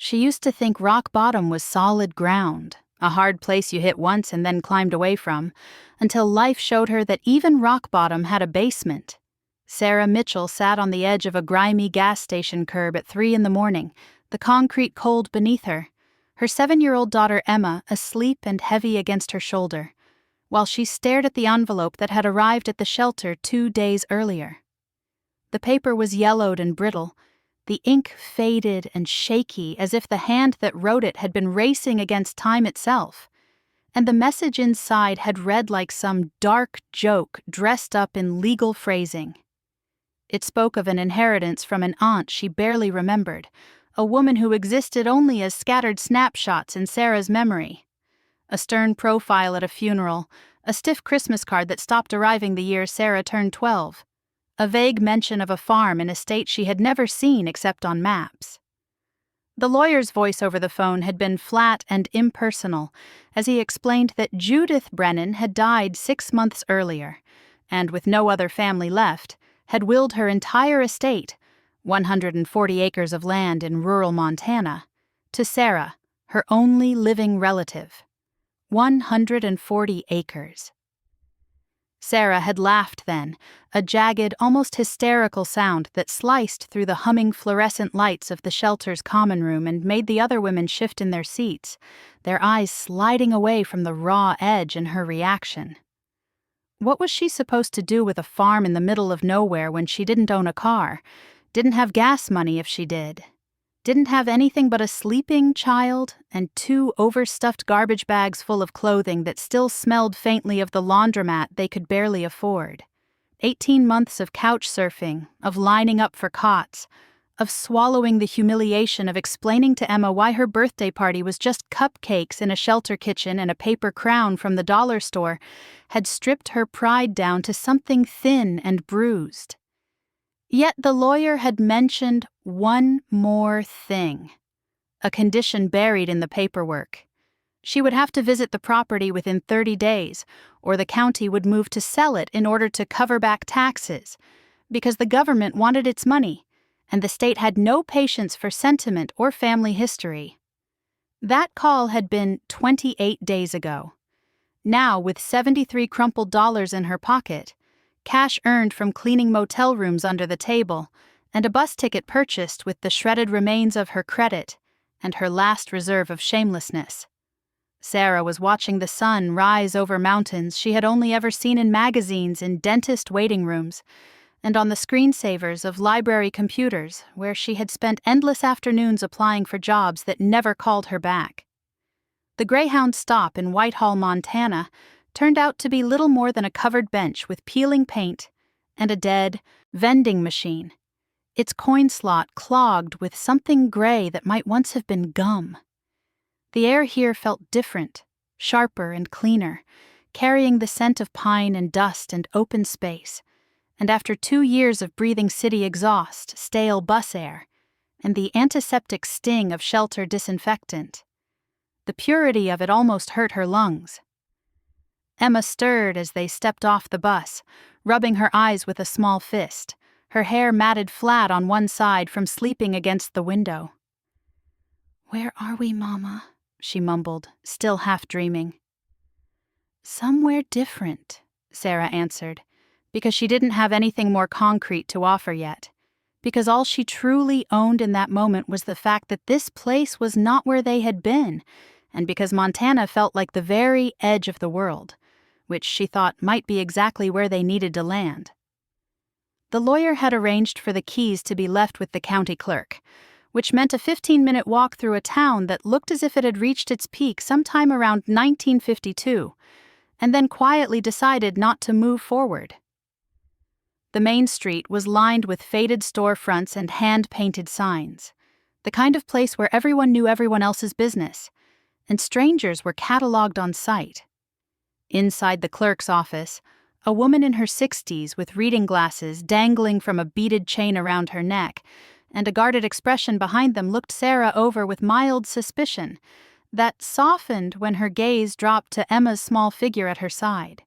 She used to think rock bottom was solid ground, a hard place you hit once and then climbed away from, until life showed her that even rock bottom had a basement. Sarah Mitchell sat on the edge of a grimy gas station curb at 3 a.m, the concrete cold beneath her, her 7-year-old daughter Emma asleep and heavy against her shoulder, while she stared at the envelope that had arrived at the shelter 2 days earlier. The paper was yellowed and brittle, the ink faded and shaky as if the hand that wrote it had been racing against time itself, and the message inside had read like some dark joke dressed up in legal phrasing. It spoke of an inheritance from an aunt she barely remembered, a woman who existed only as scattered snapshots in Sarah's memory. A stern profile at a funeral, a stiff Christmas card that stopped arriving the year Sarah turned 12, a vague mention of a farm in a state she had never seen except on maps. The lawyer's voice over the phone had been flat and impersonal as he explained that Judith Brennan had died 6 months earlier, and with no other family left, had willed her entire estate, 140 acres of land in rural Montana, to Sarah, her only living relative. 140 acres. Sarah had laughed then, a jagged, almost hysterical sound that sliced through the humming fluorescent lights of the shelter's common room and made the other women shift in their seats, their eyes sliding away from the raw edge in her reaction. What was she supposed to do with a farm in the middle of nowhere when she didn't own a car, didn't have gas money if she did, didn't have anything but a sleeping child and 2 overstuffed garbage bags full of clothing that still smelled faintly of the laundromat they could barely afford? 18 months of couch surfing, of lining up for cots, of swallowing the humiliation of explaining to Emma why her birthday party was just cupcakes in a shelter kitchen and a paper crown from the dollar store, had stripped her pride down to something thin and bruised. Yet the lawyer had mentioned one more thing, a condition buried in the paperwork. She would have to visit the property within 30 days, or the county would move to sell it in order to cover back taxes, because the government wanted its money, and the state had no patience for sentiment or family history. That call had been 28 days ago. Now, with 73 crumpled dollars in her pocket, cash earned from cleaning motel rooms under the table, and a bus ticket purchased with the shredded remains of her credit and her last reserve of shamelessness, Sarah was watching the sun rise over mountains she had only ever seen in magazines in dentist waiting rooms, and on the screensavers of library computers where she had spent endless afternoons applying for jobs that never called her back. The Greyhound stop in Whitehall, Montana, turned out to be little more than a covered bench with peeling paint and a dead vending machine, its coin slot clogged with something gray that might once have been gum. The air here felt different, sharper and cleaner, carrying the scent of pine and dust and open space, and after 2 years of breathing city exhaust, stale bus air, and the antiseptic sting of shelter disinfectant, the purity of it almost hurt her lungs. Emma stirred as they stepped off the bus, rubbing her eyes with a small fist, her hair matted flat on one side from sleeping against the window. "Where are we, Mama?" she mumbled, still half dreaming. "Somewhere different," Sarah answered, because she didn't have anything more concrete to offer yet, because all she truly owned in that moment was the fact that this place was not where they had been, and because Montana felt like the very edge of the world, which she thought might be exactly where they needed to land. The lawyer had arranged for the keys to be left with the county clerk, which meant a 15-minute walk through a town that looked as if it had reached its peak sometime around 1952, and then quietly decided not to move forward. The main street was lined with faded storefronts and hand-painted signs, the kind of place where everyone knew everyone else's business, and strangers were cataloged on sight. Inside the clerk's office, a woman in her 60s with reading glasses dangling from a beaded chain around her neck, and a guarded expression behind them looked Sarah over with mild suspicion that softened when her gaze dropped to Emma's small figure at her side.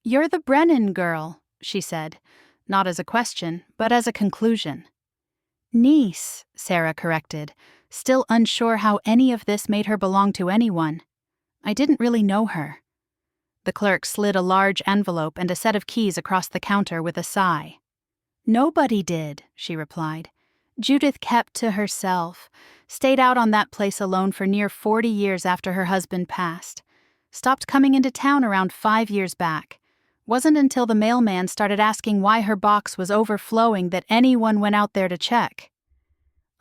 "You're the Brennan girl," she said, not as a question, but as a conclusion. "Niece," Sarah corrected, still unsure how any of this made her belong to anyone. I didn't really know her. The clerk slid a large envelope and a set of keys across the counter with a sigh. Nobody did, she replied. Judith kept to herself, stayed out on that place alone for near 40 years after her husband passed. Stopped coming into town around 5 years back. Wasn't until the mailman started asking why her box was overflowing that anyone went out there to check.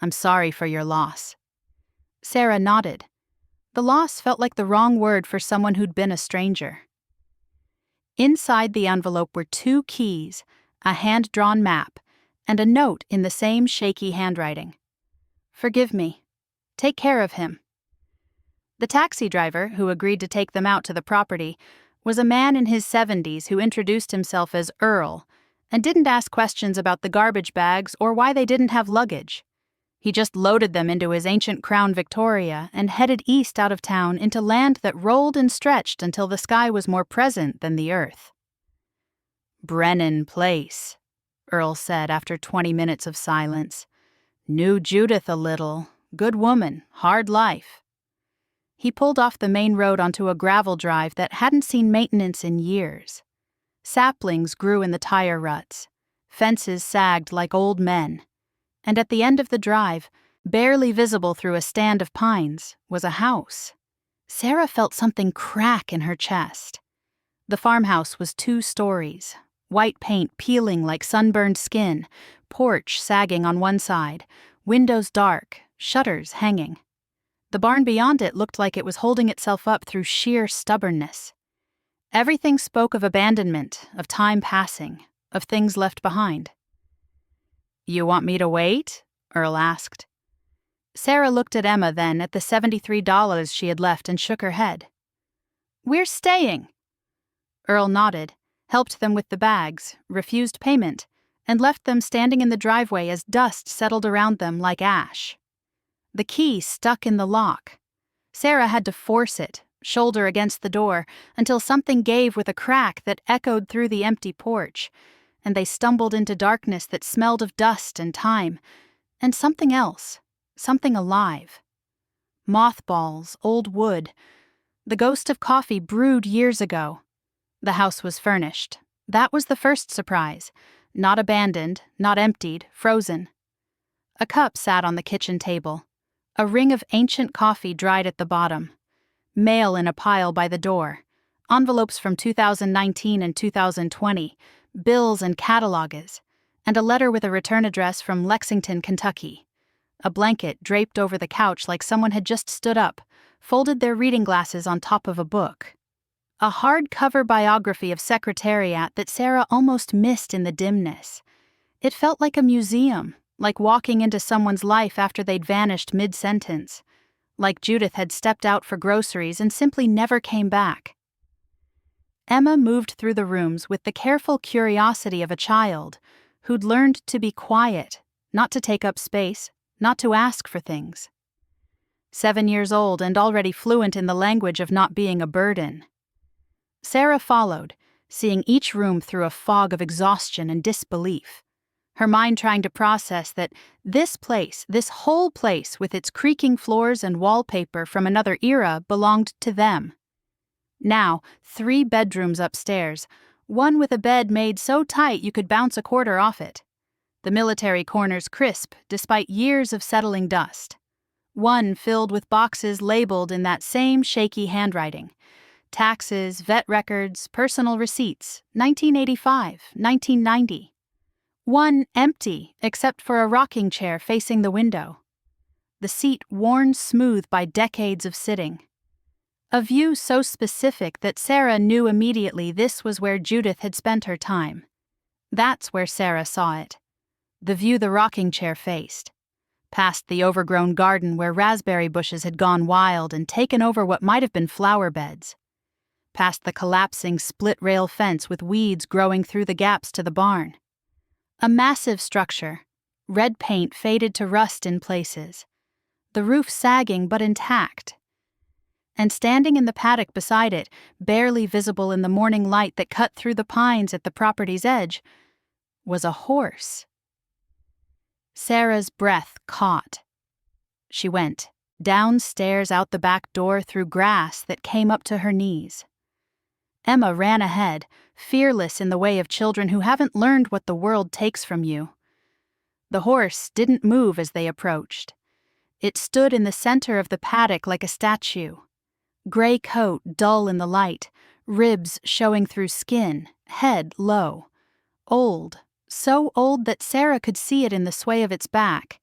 I'm sorry for your loss. Sarah nodded. The loss felt like the wrong word for someone who'd been a stranger. Inside the envelope were 2 keys, a hand-drawn map, and a note in the same shaky handwriting. Forgive me. Take care of him. The taxi driver, who agreed to take them out to the property, was a man in his 70s who introduced himself as Earl and didn't ask questions about the garbage bags or why they didn't have luggage. He just loaded them into his ancient Crown Victoria and headed east out of town into land that rolled and stretched until the sky was more present than the earth. Brennan Place, Earl said after 20 minutes of silence. Knew Judith a little. Good woman, hard life. He pulled off the main road onto a gravel drive that hadn't seen maintenance in years. Saplings grew in the tire ruts. Fences sagged like old men. And at the end of the drive, barely visible through a stand of pines, was a house. Sarah felt something crack in her chest. The farmhouse was 2 stories, white paint peeling like sunburned skin, porch sagging on one side, windows dark, shutters hanging. The barn beyond it looked like it was holding itself up through sheer stubbornness. Everything spoke of abandonment, of time passing, of things left behind. You want me to wait? Earl asked. Sarah looked at Emma then at the $73 she had left and shook her head. We're staying. Earl nodded, helped them with the bags, refused payment, and left them standing in the driveway as dust settled around them like ash. The key stuck in the lock. Sarah had to force it, shoulder against the door, until something gave with a crack that echoed through the empty porch, and they stumbled into darkness that smelled of dust and time, and something else, something alive. Mothballs, old wood, the ghost of coffee brewed years ago. The house was furnished. That was the first surprise. Not abandoned, not emptied, frozen. A cup sat on the kitchen table. A ring of ancient coffee dried at the bottom. Mail in a pile by the door. Envelopes from 2019 and 2020. Bills and catalogues. And a letter with a return address from Lexington, Kentucky. A blanket draped over the couch like someone had just stood up, folded their reading glasses on top of a book. A hardcover biography of Secretariat that Sarah almost missed in the dimness. It felt like a museum, like walking into someone's life after they'd vanished mid-sentence, like Judith had stepped out for groceries and simply never came back. Emma moved through the rooms with the careful curiosity of a child who'd learned to be quiet, not to take up space, not to ask for things. 7 years old and already fluent in the language of not being a burden. Sarah followed, seeing each room through a fog of exhaustion and disbelief, her mind trying to process that this place, this whole place with its creaking floors and wallpaper from another era belonged to them. Now, 3 bedrooms upstairs, one with a bed made so tight you could bounce a quarter off it. The military corners crisp despite years of settling dust. One filled with boxes labeled in that same shaky handwriting. Taxes, vet records, personal receipts, 1985, 1990. One empty, except for a rocking chair facing the window. The seat worn smooth by decades of sitting. A view so specific that Sarah knew immediately this was where Judith had spent her time. That's where Sarah saw it. The view the rocking chair faced. Past the overgrown garden where raspberry bushes had gone wild and taken over what might have been flower beds. Past the collapsing split-rail fence with weeds growing through the gaps to the barn. A massive structure, red paint faded to rust in places, the roof sagging but intact. And standing in the paddock beside it, barely visible in the morning light that cut through the pines at the property's edge, was a horse. Sarah's breath caught. She went, downstairs out the back door through grass that came up to her knees. Emma ran ahead, fearless in the way of children who haven't learned what the world takes from you. The horse didn't move as they approached. It stood in the center of the paddock like a statue. Gray coat dull in the light, ribs showing through skin, head low. Old, so old that Sarah could see it in the sway of its back,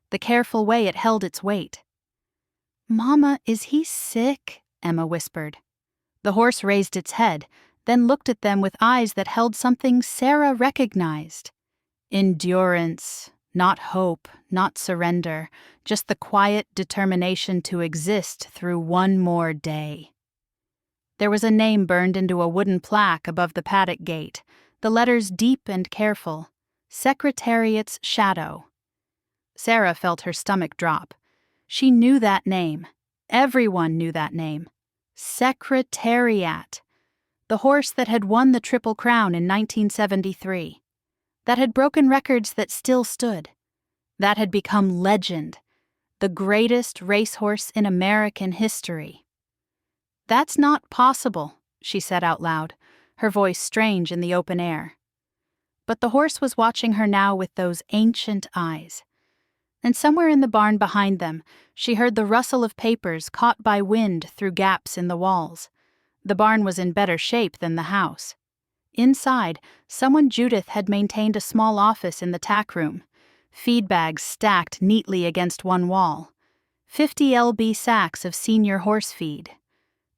the careful way it held its weight. "Mama, is he sick?" Emma whispered. The horse raised its head, then looked at them with eyes that held something Sarah recognized. Endurance, not hope, not surrender, just the quiet determination to exist through one more day. There was a name burned into a wooden plaque above the paddock gate, the letters deep and careful, Secretariat's Shadow. Sarah felt her stomach drop. She knew that name. Everyone knew that name. Secretariat. The horse that had won the Triple Crown in 1973. That had broken records that still stood. That had become legend. The greatest racehorse in American history. "That's not possible," she said out loud, her voice strange in the open air. But the horse was watching her now with those ancient eyes. And somewhere in the barn behind them, she heard the rustle of papers caught by wind through gaps in the walls. The barn was in better shape than the house. Inside, someone Judith had maintained a small office in the tack room, feed bags stacked neatly against one wall, 50 lb sacks of senior horse feed,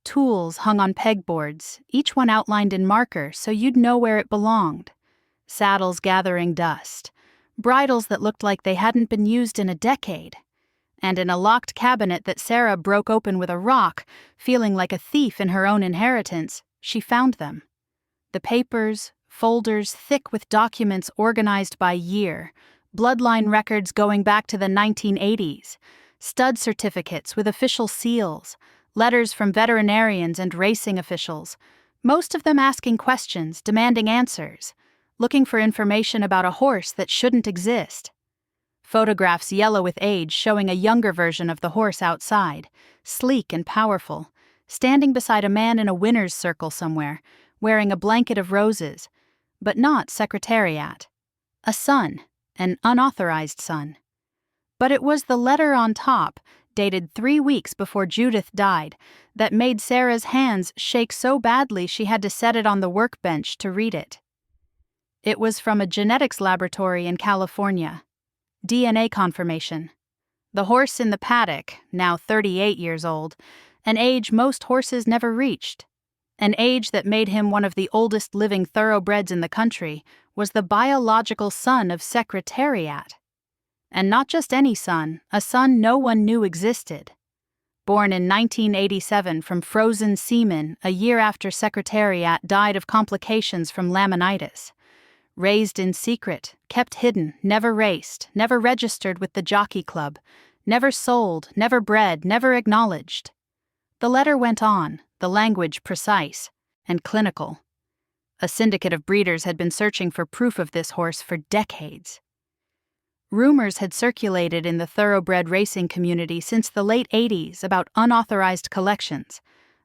tools hung on pegboards, each one outlined in marker so you'd know where it belonged, saddles gathering dust, bridles that looked like they hadn't been used in a decade, and in a locked cabinet that Sarah broke open with a rock, feeling like a thief in her own inheritance, she found them. The papers, folders thick with documents organized by year, bloodline records going back to the 1980s, stud certificates with official seals, letters from veterinarians and racing officials, most of them asking questions, demanding answers, looking for information about a horse that shouldn't exist. Photographs yellow with age showing a younger version of the horse outside, sleek and powerful, standing beside a man in a winner's circle somewhere, wearing a blanket of roses, but not Secretariat. A son, an unauthorized son. But it was the letter on top, dated 3 weeks before Judith died, that made Sarah's hands shake so badly she had to set it on the workbench to read it. It was from a genetics laboratory in California. DNA confirmation. The horse in the paddock, now 38 years old, an age most horses never reached. An age that made him one of the oldest living thoroughbreds in the country, was the biological son of Secretariat. And not just any son, a son no one knew existed. Born in 1987 from frozen semen a year after Secretariat died of complications from laminitis. Raised in secret, kept hidden, never raced, never registered with the jockey club, never sold, never bred, never acknowledged. The letter went on, the language precise and clinical. A syndicate of breeders had been searching for proof of this horse for decades. Rumors had circulated in the thoroughbred racing community since the late 80s about unauthorized collections,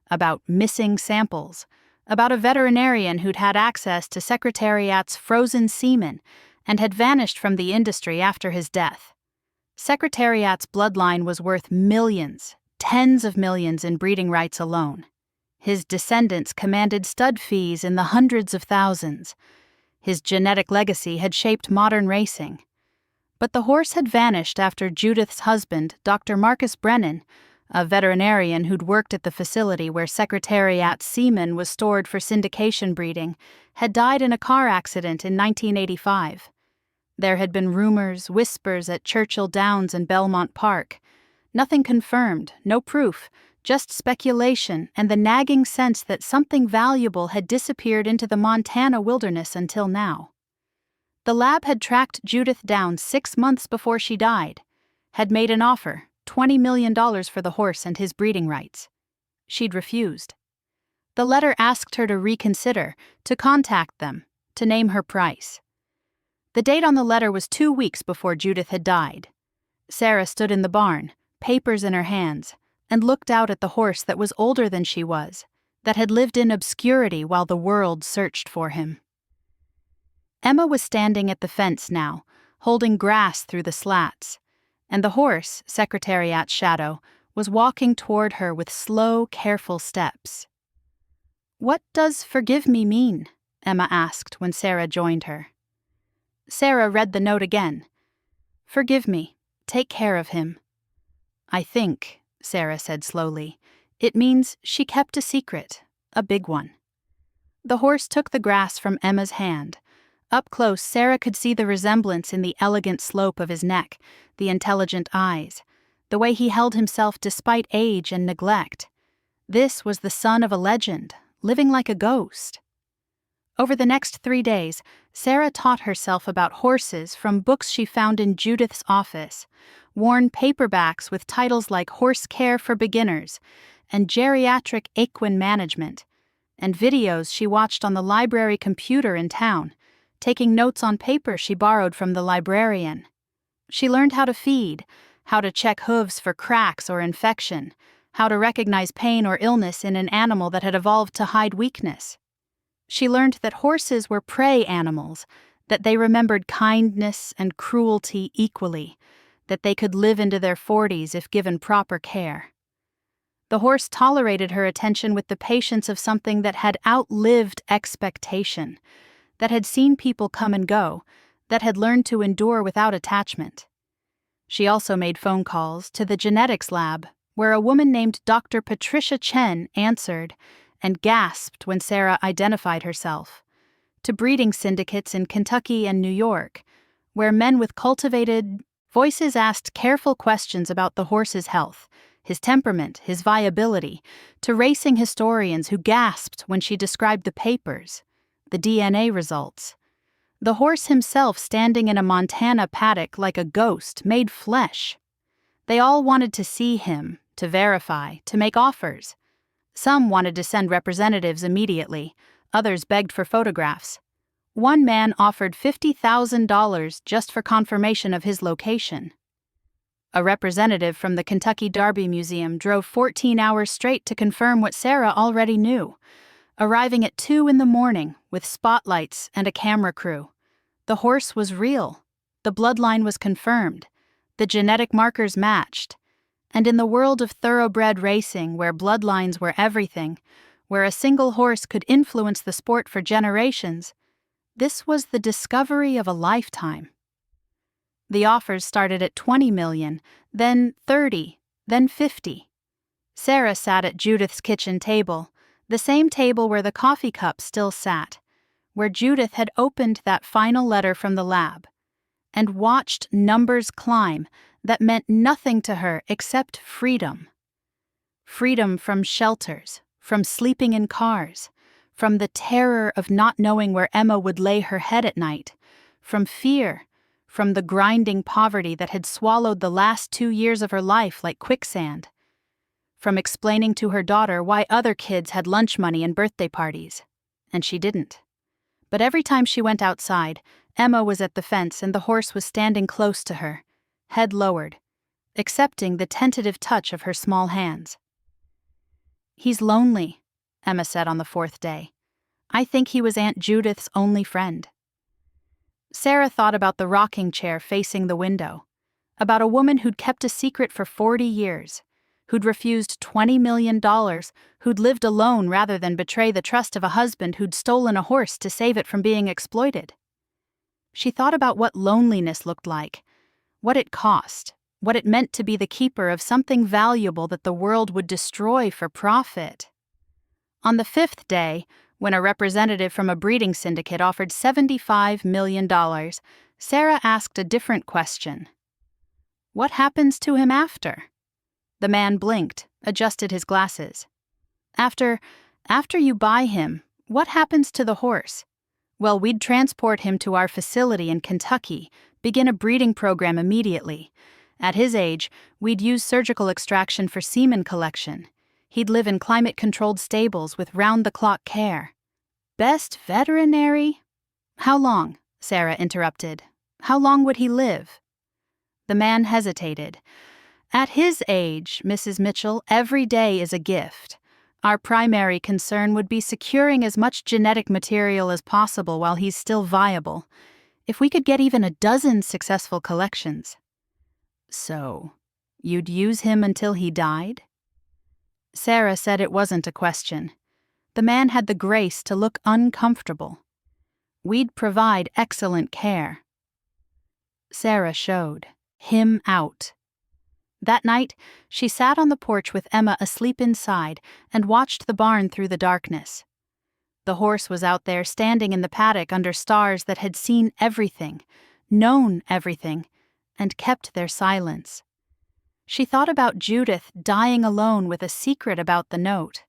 about missing samples, about a veterinarian who'd had access to Secretariat's frozen semen and had vanished from the industry after his death. Secretariat's bloodline was worth millions, tens of millions in breeding rights alone. His descendants commanded stud fees in the hundreds of thousands. His genetic legacy had shaped modern racing. But the horse had vanished after Judith's husband, Dr. Marcus Brennan, a veterinarian who'd worked at the facility where Secretariat's semen was stored for syndication breeding, had died in a car accident in 1985. There had been rumors, whispers at Churchill Downs and Belmont Park. Nothing confirmed, no proof, just speculation and the nagging sense that something valuable had disappeared into the Montana wilderness until now. The lab had tracked Judith down 6 months before she died, had made an offer, $20 million for the horse and his breeding rights. She'd refused. The letter asked her to reconsider, to contact them, to name her price. The date on the letter was 2 weeks before Judith had died. Sarah stood in the barn, papers in her hands and looked out at the horse that was older than she was, that had lived in obscurity while the world searched for him. Emma was standing at the fence now, holding grass through the slats, and the horse, Secretariat's shadow, was walking toward her with slow, careful steps. "What does forgive me mean?" Emma asked when Sarah joined her. Sarah read the note again. "Forgive me. Take care of him." "I think," Sarah said slowly, "it means she kept a secret, a big one." The horse took the grass from Emma's hand. Up close, Sarah could see the resemblance in the elegant slope of his neck, the intelligent eyes, the way he held himself despite age and neglect. This was the son of a legend, living like a ghost. Over the next 3 days, Sarah taught herself about horses from books she found in Judith's office, worn paperbacks with titles like Horse Care for Beginners and Geriatric Equine Management, and videos she watched on the library computer in town, taking notes on paper she borrowed from the librarian. She learned how to feed, how to check hooves for cracks or infection, how to recognize pain or illness in an animal that had evolved to hide weakness. She learned that horses were prey animals, that they remembered kindness and cruelty equally, that they could live into their 40s if given proper care. The horse tolerated her attention with the patience of something that had outlived expectation, that had seen people come and go, that had learned to endure without attachment. She also made phone calls to the genetics lab, where a woman named Dr. Patricia Chen answered and gasped when Sarah identified herself, to breeding syndicates in Kentucky and New York, where men with cultivated voices asked careful questions about the horse's health, his temperament, his viability, to racing historians who gasped when she described the papers, the DNA results. The horse himself standing in a Montana paddock like a ghost made flesh. They all wanted to see him, to verify, to make offers. Some wanted to send representatives immediately, others begged for photographs. One man offered $50,000 just for confirmation of his location. A representative from the Kentucky Derby Museum drove 14 hours straight to confirm what Sarah already knew, arriving at 2 a.m. with spotlights and a camera crew. The horse was real. The bloodline was confirmed. The genetic markers matched. And in the world of thoroughbred racing, where bloodlines were everything, where a single horse could influence the sport for generations, this was the discovery of a lifetime. The offers started at $20 million, then $30, then $50. Sarah sat at Judith's kitchen table, the same table where the coffee cup still sat, where Judith had opened that final letter from the lab, and watched numbers climb that meant nothing to her except freedom. Freedom from shelters, from sleeping in cars, from the terror of not knowing where Emma would lay her head at night, from fear, from the grinding poverty that had swallowed the last 2 years of her life like quicksand, from explaining to her daughter why other kids had lunch money and birthday parties, and she didn't. But every time she went outside, Emma was at the fence and the horse was standing close to her, head lowered, accepting the tentative touch of her small hands. "He's lonely," Emma said on the 4th day. "I think he was Aunt Judith's only friend." Sarah thought about the rocking chair facing the window, about a woman who'd kept a secret for 40 years, who'd refused $20 million, who'd lived alone rather than betray the trust of a husband who'd stolen a horse to save it from being exploited. She thought about what loneliness looked like, what it cost, what it meant to be the keeper of something valuable that the world would destroy for profit. On the 5th day, when a representative from a breeding syndicate offered $75 million, Sarah asked a different question. What happens to him after? The man blinked, adjusted his glasses. After you buy him, what happens to the horse? Well, we'd transport him to our facility in Kentucky, begin a breeding program immediately. At his age, we'd use surgical extraction for semen collection. He'd live in climate-controlled stables with round-the-clock care. Best veterinary? How long? Sarah interrupted. How long would he live? The man hesitated. At his age, Mrs. Mitchell, every day is a gift. Our primary concern would be securing as much genetic material as possible while he's still viable. If we could get even a dozen successful collections. So, you'd use him until he died? Sarah said it wasn't a question. The man had the grace to look uncomfortable. We'd provide excellent care. Sarah showed him out. That night, she sat on the porch with Emma asleep inside and watched the barn through the darkness. The horse was out there standing in the paddock under stars that had seen everything, known everything, and kept their silence. She thought about Judith dying alone with a secret about the note.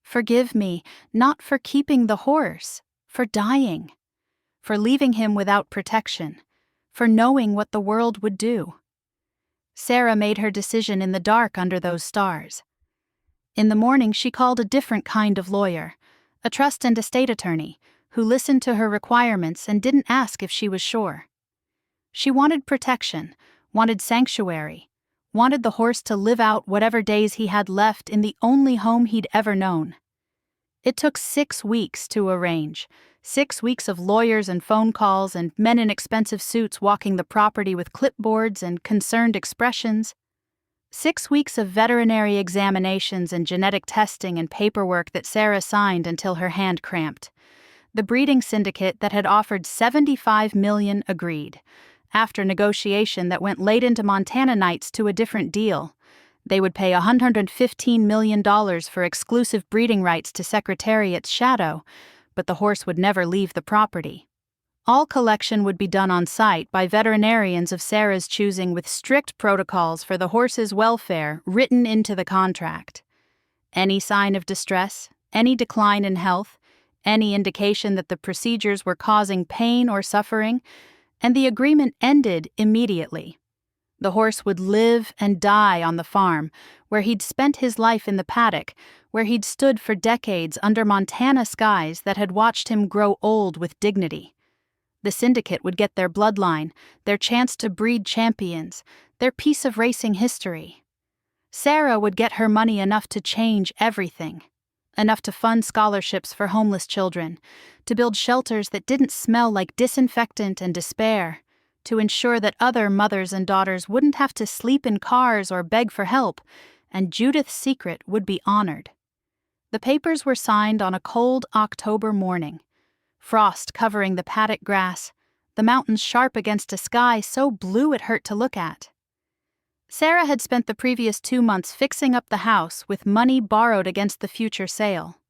Forgive me, not for keeping the horse, for dying, for leaving him without protection, for knowing what the world would do. Sarah made her decision in the dark under those stars. In the morning, she called a different kind of lawyer, a trust and estate attorney, who listened to her requirements and didn't ask if she was sure. She wanted protection, wanted sanctuary, wanted the horse to live out whatever days he had left in the only home he'd ever known. It took 6 weeks to arrange, 6 weeks of lawyers and phone calls and men in expensive suits walking the property with clipboards and concerned expressions. 6 weeks of veterinary examinations and genetic testing and paperwork that Sarah signed until her hand cramped. The breeding syndicate that had offered $75 million agreed. After negotiation that went late into Montana nights to a different deal. They would pay $115 million for exclusive breeding rights to Secretariat's shadow, but the horse would never leave the property. All collection would be done on site by veterinarians of Sarah's choosing with strict protocols for the horse's welfare written into the contract. Any sign of distress, any decline in health, any indication that the procedures were causing pain or suffering, and the agreement ended immediately. The horse would live and die on the farm, where he'd spent his life in the paddock, where he'd stood for decades under Montana skies that had watched him grow old with dignity. The syndicate would get their bloodline, their chance to breed champions, their piece of racing history. Sarah would get her money enough to change everything. Enough to fund scholarships for homeless children, to build shelters that didn't smell like disinfectant and despair, to ensure that other mothers and daughters wouldn't have to sleep in cars or beg for help, and Judith's secret would be honored. The papers were signed on a cold October morning. Frost covering the paddock grass, the mountains sharp against a sky so blue it hurt to look at. Sarah had spent the previous 2 months fixing up the house with money borrowed against the future sale.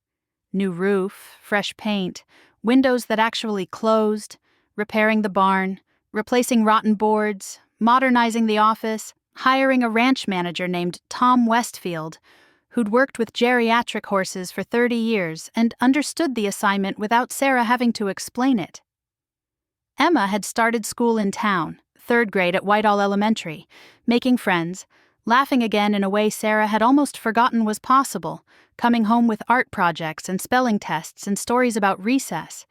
New roof, fresh paint, windows that actually closed, repairing the barn, replacing rotten boards, modernizing the office, hiring a ranch manager named Tom Westfield, who'd worked with geriatric horses for 30 years and understood the assignment without Sarah having to explain it. Emma had started school in town, 3rd grade at Whitehall Elementary, making friends, laughing again in a way Sarah had almost forgotten was possible, coming home with art projects and spelling tests and stories about recess,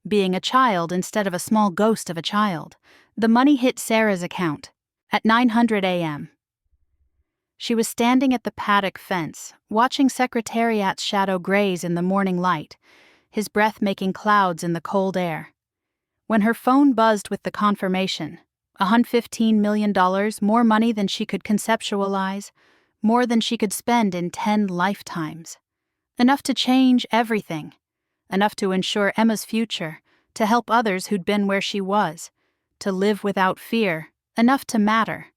being a child instead of a small ghost of a child. The money hit Sarah's account at 9:00 a.m. She was standing at the paddock fence, watching Secretariat's shadow graze in the morning light, his breath making clouds in the cold air. When her phone buzzed with the confirmation, $115 million, more money than she could conceptualize, more than she could spend in 10 lifetimes. Enough to change everything, enough to ensure Emma's future, to help others who'd been where she was, to live without fear, enough to matter.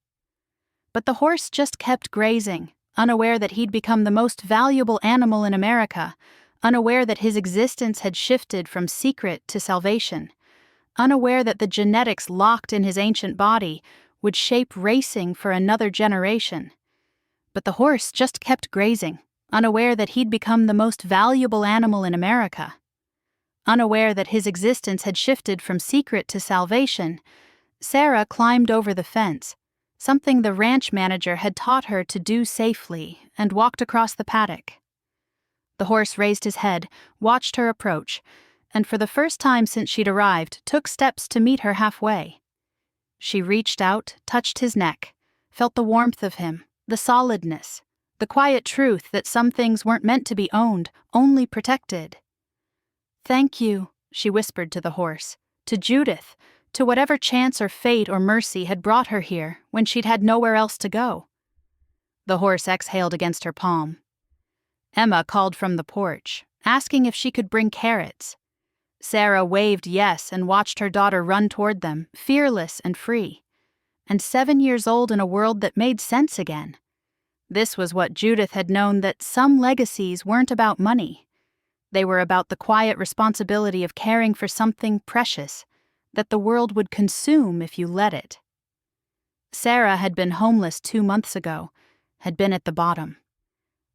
But the horse just kept grazing, unaware that he'd become the most valuable animal in America, unaware that his existence had shifted from secret to salvation, unaware that the genetics locked in his ancient body would shape racing for another generation. But the horse just kept grazing, unaware that he'd become the most valuable animal in America. Unaware that his existence had shifted from secret to salvation, Sarah climbed over the fence, something the ranch manager had taught her to do safely, and walked across the paddock. The horse raised his head, watched her approach, and for the first time since she'd arrived, took steps to meet her halfway. She reached out, touched his neck, felt the warmth of him, the solidness, the quiet truth that some things weren't meant to be owned, only protected. "Thank you," she whispered to the horse, to Judith, to whatever chance or fate or mercy had brought her here when she'd had nowhere else to go. The horse exhaled against her palm. Emma called from the porch, asking if she could bring carrots. Sarah waved yes and watched her daughter run toward them, fearless and free. And 7 years old in a world that made sense again. This was what Judith had known, that some legacies weren't about money. They were about the quiet responsibility of caring for something precious that the world would consume if you let it. Sarah had been homeless 2 months ago, had been at the bottom.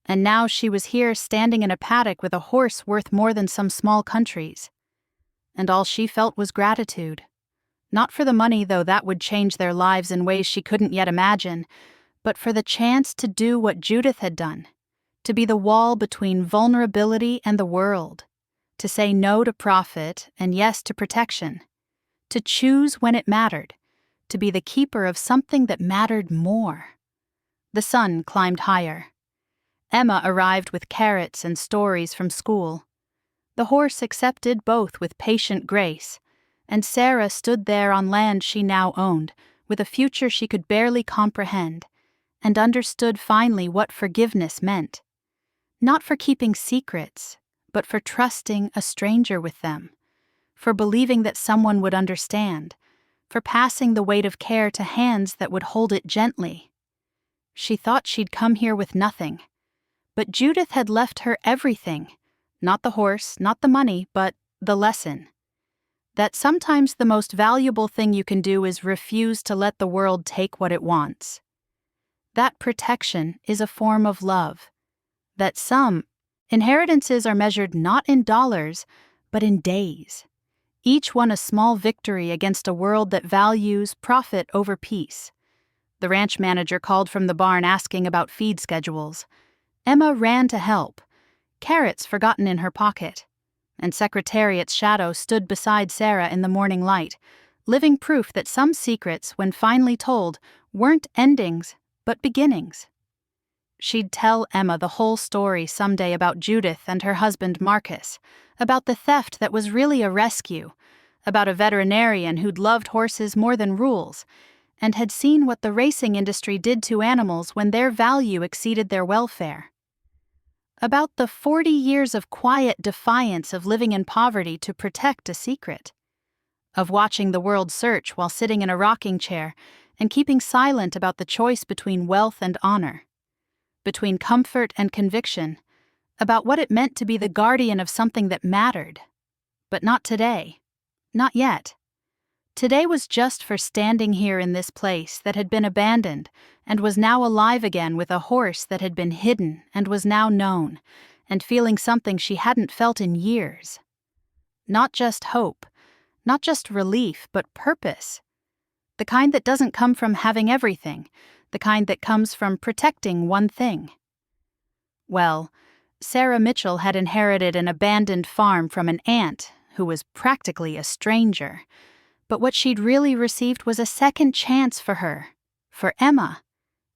And now she was here standing in a paddock with a horse worth more than some small countries. And all she felt was gratitude. Not for the money, though that would change their lives in ways she couldn't yet imagine, but for the chance to do what Judith had done, to be the wall between vulnerability and the world, to say no to profit and yes to protection, to choose when it mattered, to be the keeper of something that mattered more. The sun climbed higher. Emma arrived with carrots and stories from school. The horse accepted both with patient grace, and Sarah stood there on land she now owned, with a future she could barely comprehend, and understood finally what forgiveness meant. Not for keeping secrets, but for trusting a stranger with them, for believing that someone would understand, for passing the weight of care to hands that would hold it gently. She thought she'd come here with nothing, but Judith had left her everything, not the horse, not the money, but the lesson. That sometimes the most valuable thing you can do is refuse to let the world take what it wants. That protection is a form of love. That some inheritances are measured not in dollars, but in days. Each one a small victory against a world that values profit over peace. The ranch manager called from the barn asking about feed schedules. Emma ran to help, carrots forgotten in her pocket. And Secretariat's shadow stood beside Sarah in the morning light, living proof that some secrets, when finally told, weren't endings, but beginnings. She'd tell Emma the whole story someday about Judith and her husband Marcus, about the theft that was really a rescue, about a veterinarian who'd loved horses more than rules, and had seen what the racing industry did to animals when their value exceeded their welfare. About the 40 years of quiet defiance of living in poverty to protect a secret. Of watching the world search while sitting in a rocking chair and keeping silent about the choice between wealth and honor. Between comfort and conviction, about what it meant to be the guardian of something that mattered. But not today. Not yet. Today was just for standing here in this place that had been abandoned and was now alive again, with a horse that had been hidden and was now known, and feeling something she hadn't felt in years. Not just hope, not just relief, but purpose. The kind that doesn't come from having everything, the kind that comes from protecting one thing. Well, Sarah Mitchell had inherited an abandoned farm from an aunt who was practically a stranger. But what she'd really received was a second chance for her, for Emma,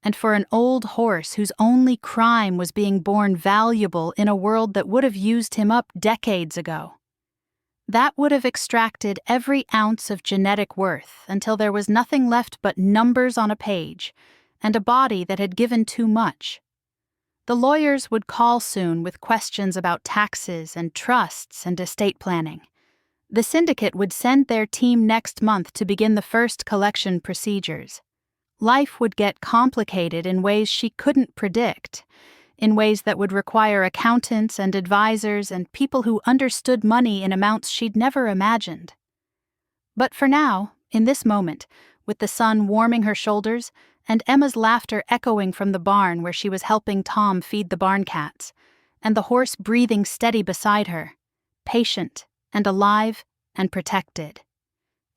and for an old horse whose only crime was being born valuable in a world that would have used him up decades ago. That would have extracted every ounce of genetic worth until there was nothing left but numbers on a page, and a body that had given too much. The lawyers would call soon with questions about taxes and trusts and estate planning. The syndicate would send their team next month to begin the first collection procedures. Life would get complicated in ways she couldn't predict, in ways that would require accountants and advisors and people who understood money in amounts she'd never imagined. But for now, in this moment, with the sun warming her shoulders and Emma's laughter echoing from the barn where she was helping Tom feed the barn cats, and the horse breathing steady beside her, patient and alive and protected.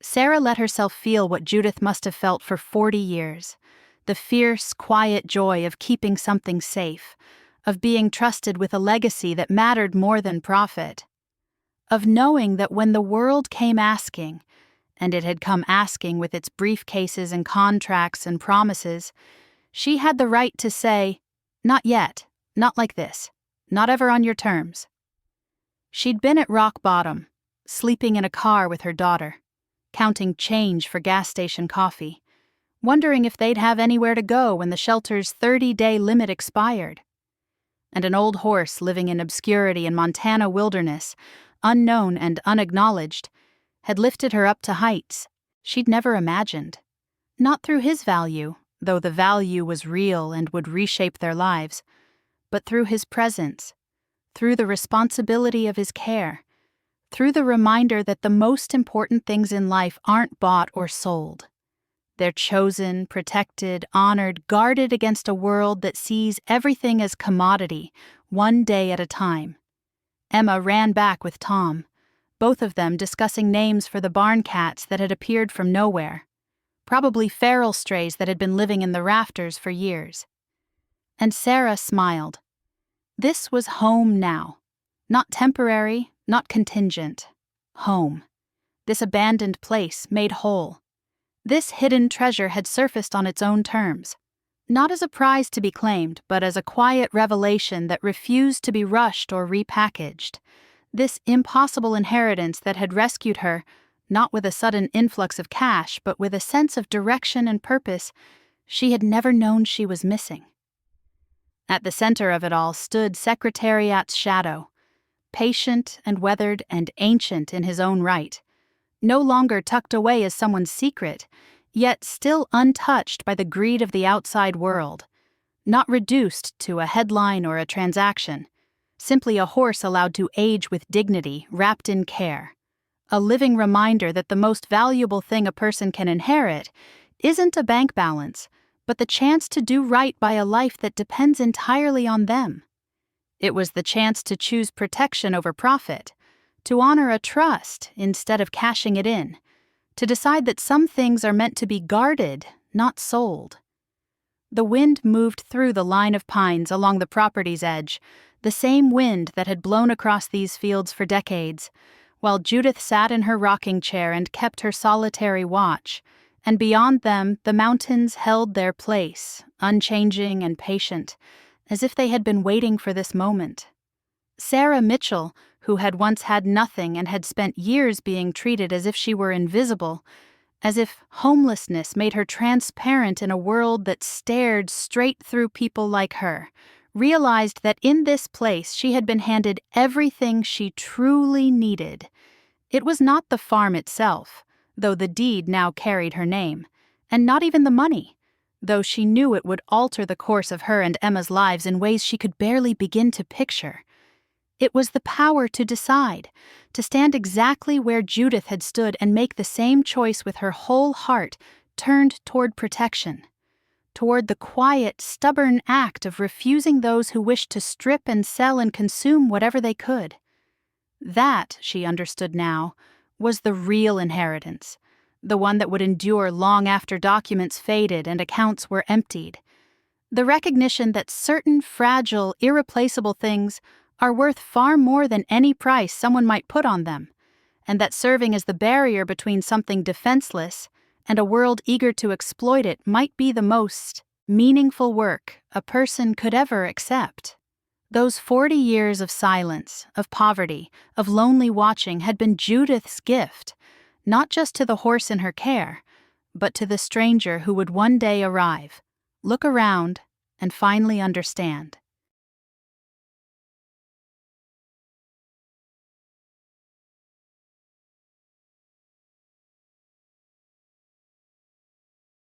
Sarah let herself feel what Judith must have felt for 40 years, the fierce, quiet joy of keeping something safe, of being trusted with a legacy that mattered more than profit, of knowing that when the world came asking, and it had come asking with its briefcases and contracts and promises, she had the right to say, "Not yet, not like this, not ever on your terms." She'd been at rock bottom, sleeping in a car with her daughter, counting change for gas station coffee, wondering if they'd have anywhere to go when the shelter's 30-day limit expired. And an old horse living in obscurity in Montana wilderness, unknown and unacknowledged, had lifted her up to heights she'd never imagined. Not through his value, though the value was real and would reshape their lives, but through his presence, through the responsibility of his care, through the reminder that the most important things in life aren't bought or sold. They're chosen, protected, honored, guarded against a world that sees everything as commodity, one day at a time. Emma ran back with Tom, both of them discussing names for the barn cats that had appeared from nowhere, probably feral strays that had been living in the rafters for years. And Sarah smiled. This was home now. Not temporary, not contingent. Home. This abandoned place made whole. This hidden treasure had surfaced on its own terms, not as a prize to be claimed, but as a quiet revelation that refused to be rushed or repackaged. This impossible inheritance that had rescued her, not with a sudden influx of cash, but with a sense of direction and purpose she had never known she was missing. At the center of it all stood Secretariat's shadow, patient and weathered and ancient in his own right, no longer tucked away as someone's secret, yet still untouched by the greed of the outside world, not reduced to a headline or a transaction, simply a horse allowed to age with dignity, wrapped in care, a living reminder that the most valuable thing a person can inherit isn't a bank balance, but the chance to do right by a life that depends entirely on them. It was the chance to choose protection over profit, to honor a trust instead of cashing it in, to decide that some things are meant to be guarded, not sold. The wind moved through the line of pines along the property's edge, the same wind that had blown across these fields for decades, while Judith sat in her rocking chair and kept her solitary watch, and beyond them the mountains held their place, unchanging and patient, as if they had been waiting for this moment. Sarah Mitchell, who had once had nothing and had spent years being treated as if she were invisible, as if homelessness made her transparent in a world that stared straight through people like her, realized that in this place she had been handed everything she truly needed. It was not the farm itself, though the deed now carried her name, and not even the money, though she knew it would alter the course of her and Emma's lives in ways she could barely begin to picture. It was the power to decide, to stand exactly where Judith had stood and make the same choice with her whole heart turned toward protection, toward the quiet, stubborn act of refusing those who wished to strip and sell and consume whatever they could. That, she understood now, was the real inheritance, the one that would endure long after documents faded and accounts were emptied. The recognition that certain fragile, irreplaceable things are worth far more than any price someone might put on them, and that serving as the barrier between something defenseless and a world eager to exploit it might be the most meaningful work a person could ever accept. Those 40 years of silence, of poverty, of lonely watching had been Judith's gift, not just to the horse in her care, but to the stranger who would one day arrive, look around, and finally understand.